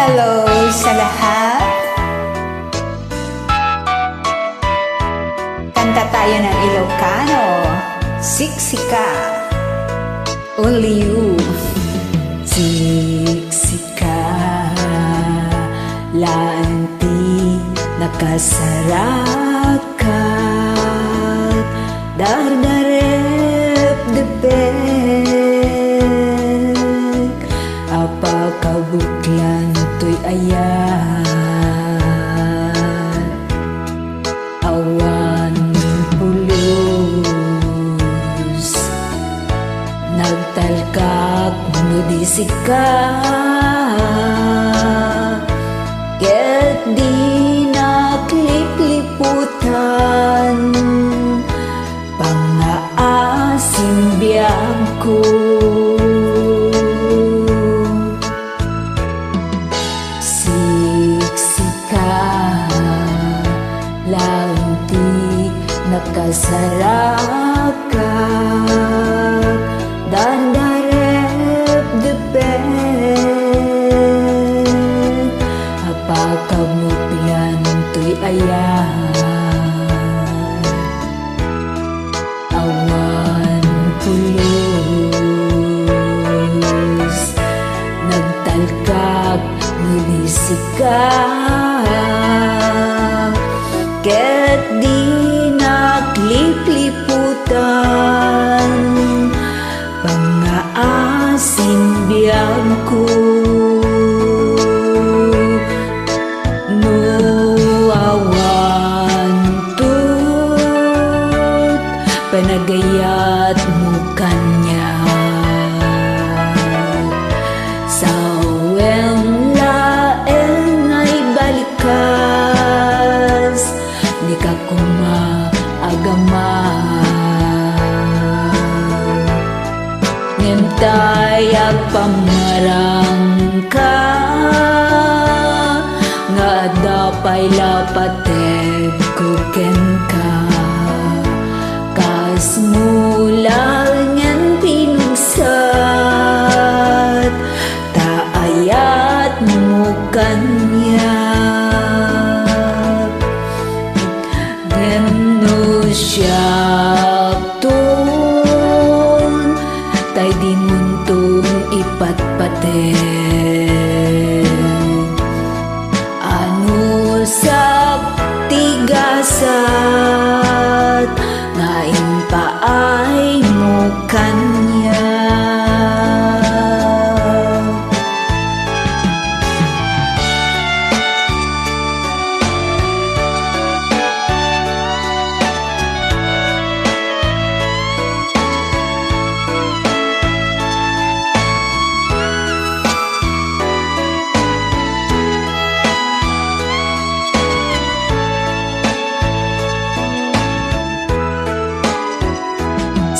Hello sa lahat. Kanta tayo ng Ilocano. Siksika. Only you. Siksika. Lanti nakasarakat. Dardarep depek. Apa kabuklan to'y ayan. Awan pulos. Nagtalkak nudisika. Ket di naklipliputan. Pangaasim biyag ko. Lanti nakasarakat. Dandarep depek. Apa kamu pian to'y ayan. Awan pulos. Nagtalkak nudisikat. Ket di naklipliputan. Pangaasim biyag ko. No awan tut. Panagayat mo kanya. Sa weng laeng ay balikas. Di ka kumaagama. Ngentay agpamarang ka. Nga dapay lapateg kuken ka. Kas mulang yan pinugsat. Taayat mo kanya. Siyak tun. Tay di muntong ipatpaten. Ano sa tigasat. Ngayon pa ay mo kanya.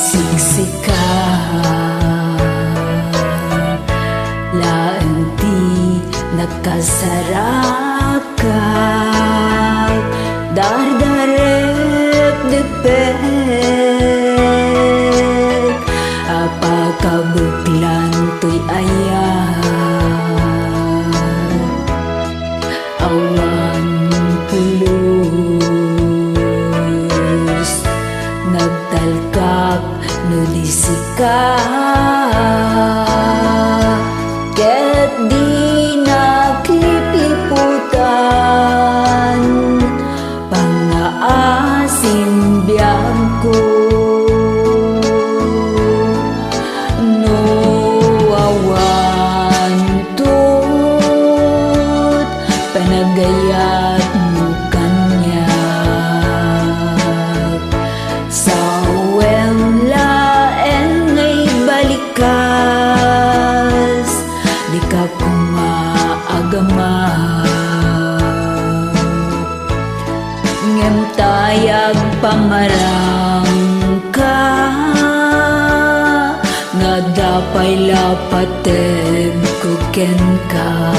Siksika. Lanti nakasarakat. Dardarep depek. Apa kabuklan to'y ayan. Awan pulos. Nagtalkak nudisika. Ket di naklipliputan. Pangaasim biyag ko. No awan tut. Panagayat mo kanya. Sa weng laeng ay balikas. Di ka kumaagama. Ngem tayag pamarang ka. Nga dapay lapateg kuken ka.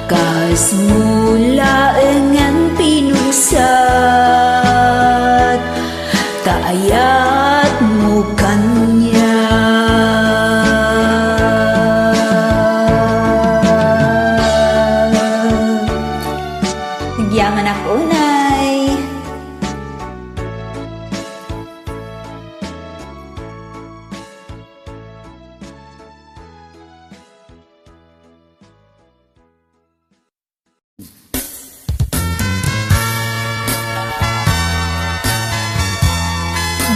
Kas mula engan pinugsat. Taayat mo kanya.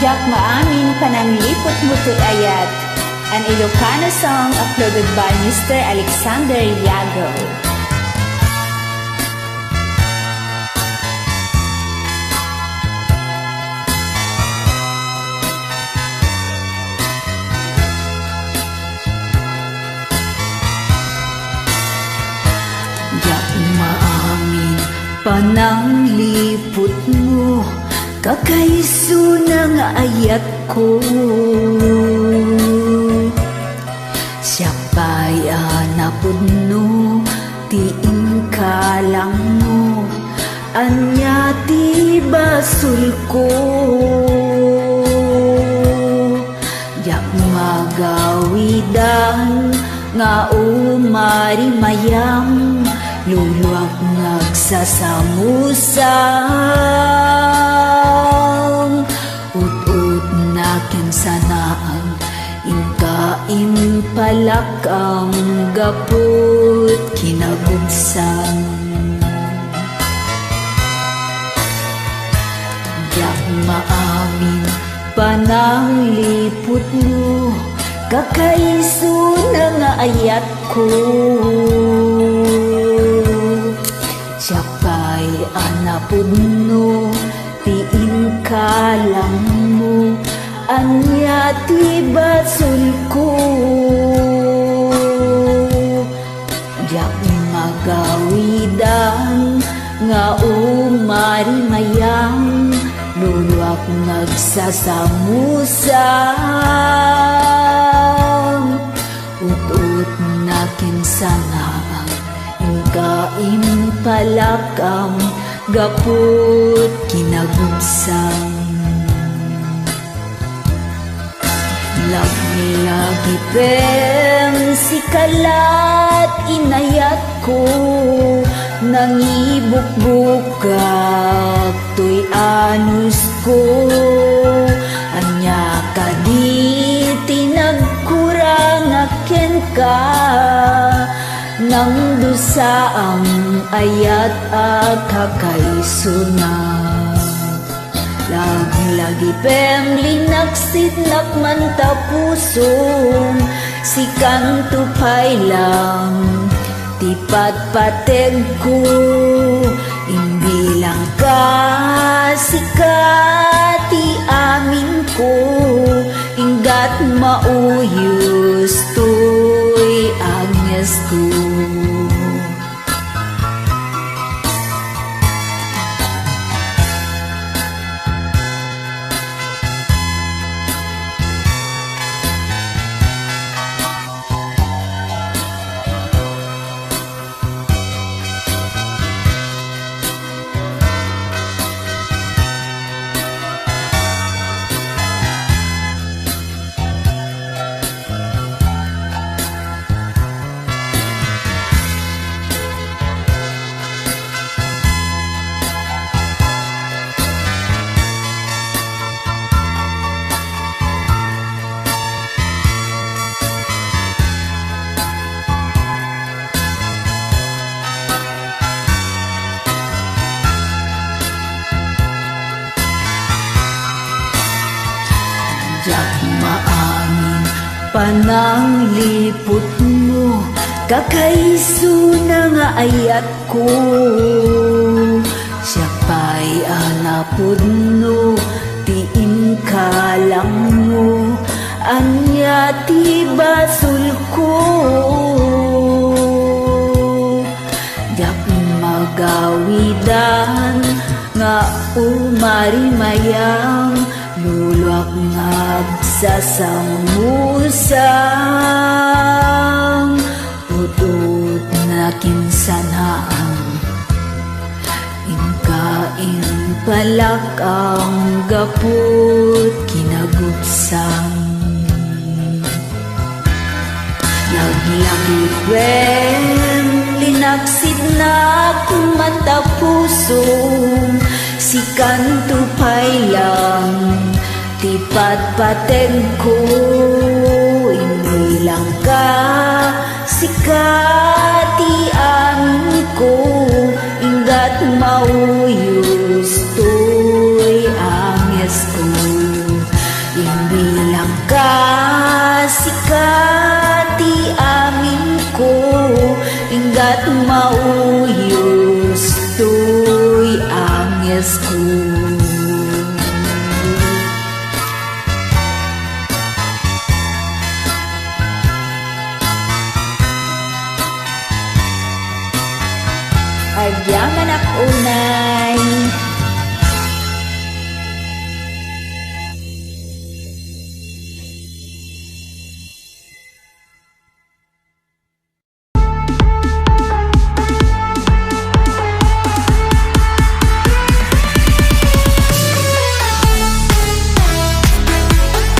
Jak Maamin Pananglipot Muto't Ayat, an Ilocano song uploaded by Mr. Alexander Yago. Jak maamin pananglipot mo, kakaiso ng ayat ko. Siya pa'y anapod no, tiin ka lang mo, anya ti basul ko. Jak magawidan nga umarimayam, luluak nagsasamusang, ut-ut nakin sanaang ingkain palakang gapot kinagubsan. Jak maamin pananglipot mo, kakaiso na nga ayat ko. Siya pa'y anapod no, tiin ka lang mo, anya ti basul ko. Jak magawidan nga umarimayang, luluak nagsasamusang, ut-ut nakin sanaang ingkain palakam gapot kinagubsang. Lagi-lagi pem si kalat inayat ko, nangibukbukak to'y anus ko, anya ka di tinagkurang aken ka, nang dusaang ayat kakaiso na. Lagi-lagi pem linaksit nakman tapusong, si kantupay lang tipat pateg ko, imbilang ka sikati amin ko, inggat mauyos to'y agnes ko. Jak maamin pananglipot mo, kakaiso na nga ayat ko. Siya pa'y anapod no, tiin ka lang mo, anya ti basul ko. Jak magawidan nga umarimayang, luluak nagsasamusang, ut-ut nakin sanaang ingkain palakang gapot kinagubsang. Lagi-lagi pem linaksid na matapusong, si kantupay lang tipat pateg ko, imbilang ka sikati amin ko, inggat mauyos to'y agnes ko. agyaman ak unay.